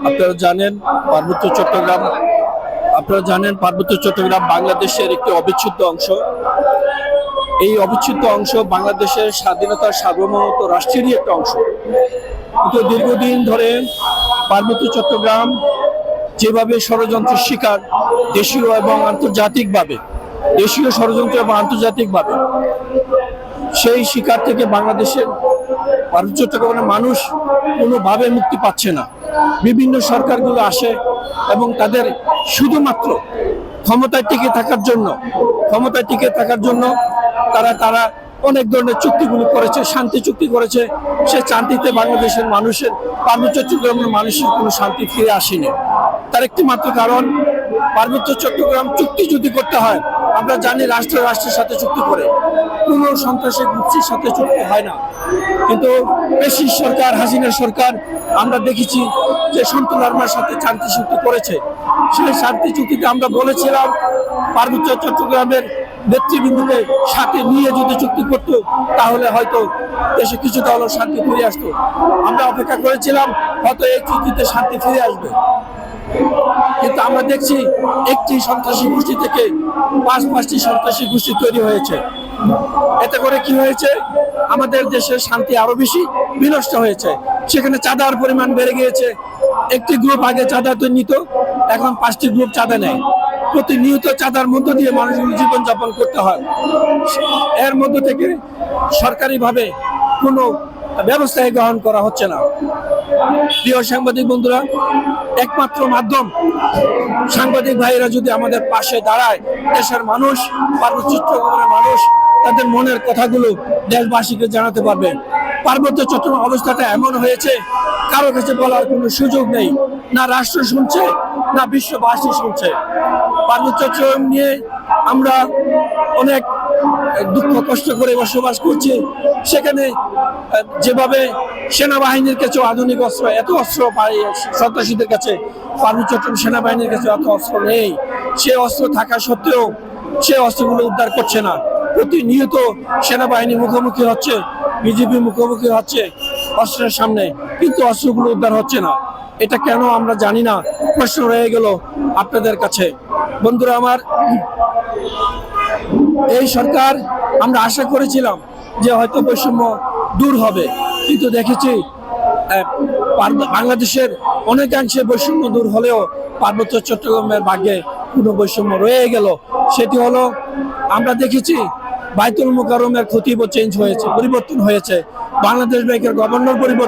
আপনারা জানেন পার্বত্য চট্টগ্রাম বাংলাদেশের একটি অবিচ্ছেদ্য অংশ। এই অবিচ্ছেদ্য অংশ বাংলাদেশের স্বাধীনতার সার্বভৌমত্ব রাষ্ট্রেরই একটা অংশ। কিন্তু দীর্ঘদিন ধরে পার্বত্য চট্টগ্রাম যেভাবে ষড়যন্ত্রের শিকার দেশীয় এবং আন্তর্জাতিকভাবে, সেই শিকার থেকে বাংলাদেশের পার্বত্য চট্টগ্রামের মানুষ কোনোভাবে মুক্তি পাচ্ছে না। বিভিন্ন সরকারগুলো আসে এবং তাদের শুধুমাত্র ক্ষমতায় টিকে থাকার জন্য তারা অনেক ধরনের চুক্তিগুলো করেছে, শান্তি চুক্তি করেছে। সে শান্তিতে বাংলাদেশের মানুষের, পার্বত্য চট্টগ্রামের মানুষের কোনো শান্তি ফিরে আসেনি। তার একটি মাত্র কারণ, পার্বত্য চট্টগ্রাম চুক্তি যদি করতে হয়, আমরা জানি রাষ্ট্রের সাথে চুক্তি করে, কোনো সন্ত্রাসী গোষ্ঠীর সাথে চুক্তি হয় না। কিন্তু পেশির সরকার, হাসিনার সরকার, আমরা দেখেছি যে সন্তুল আর্মার সাথে শান্তি চুক্তি করেছে। সেই শান্তি চুক্তিতে আমরা বলেছিলাম পার্বত্য চট্টগ্রামের নেতৃবৃন্দকে সাথে নিয়ে যদি চুক্তি করত, তাহলে হয়তো দেশে কিছুটা হলেও শান্তি ফিরে আসতো। আমরা অপেক্ষা করেছিলাম হয়তো এই চুক্তিতে শান্তি ফিরে আসবে, কিন্তু আমরা দেখছি একটি সন্ত্রাসী গোষ্ঠী থেকে পাঁচটি সন্ত্রাসী গোষ্ঠী তৈরি হয়েছে। এতে করে কি হয়েছে, আমাদের দেশের শান্তি আরো বেশি বিনষ্ট হয়েছে। সেখানে চাঁদার পরিমাণ বেড়ে গিয়েছে। একটি গ্রুপ আগে চাঁদা তো নিত, এখন 5টি গ্রুপ চাঁদা নেয়। প্রতিনিয়ত চাঁদার মধ্য দিয়ে মানুষগুলো জীবনযাপন করতে হয়। এর মধ্য থেকে সরকারিভাবে কোনো ব্যবস্থায় গ্রহণ করা হচ্ছে না। প্রিয় সাংবাদিক বন্ধুরা, একমাত্র মাধ্যম সাংবাদিক ভাইয়েরা যদি আমাদের পাশে দাঁড়ায়, দেশের মানুষ, পার্বত্য চট্টগ্রামের মানুষ তাদের মনের কথাগুলো দেশবাসীকে জানাতে পারবে। পার্বত্য চট্টগ্রাম অবস্থাটা এমন হয়েছে, কারো কাছে বলার কোনো সুযোগ নেই। না রাষ্ট্র শুনছে, না বিশ্ববাসী শুনছে। পার্বত্য চট্টগ্রাম নিয়ে আমরা অনেক দুঃখ কষ্ট করে বসবাস করছি। সেখানে যেভাবে সেনাবাহিনীর কাছে আধুনিক অস্ত্র, এত অস্ত্র পায় সন্ত্রাসীদের কাছে, পার্বত্য চট্টগ্রাম সেনাবাহিনীর কাছে এত অস্ত্র নেই। সে অস্ত্র থাকা সত্ত্বেও সে অস্ত্রগুলো উদ্ধার করছে না। প্রতিনিয়ত সেনাবাহিনী মুখোমুখি হচ্ছে, বিজেপি মুখোমুখি হচ্ছে অস্ত্রের সামনে, কিন্তু অস্ত্রগুলো উদ্ধার হচ্ছে না। এটা কেন আমরা জানি না। প্রশ্ন রয়ে গেল আপনাদের কাছে। বন্ধুরা আমার, এই সরকার, আমরা আশা করেছিলাম যে হয়তো বৈষম্য দূর হবে, কিন্তু দেখেছি বাংলাদেশের অনেকাংশে বৈষম্য দূর হলেও পার্বত্য চট্টগ্রামের ভাগ্যে কোনো বৈষম্য রয়ে গেল। সেটি হলো, আমরা দেখেছি বাইতুল মুকাররমের খতিব চেঞ্জ হয়েছে, পরিবর্তন হয়েছে। বাংলাদেশ ব্যাংকের গভর্নর পরিবর্তন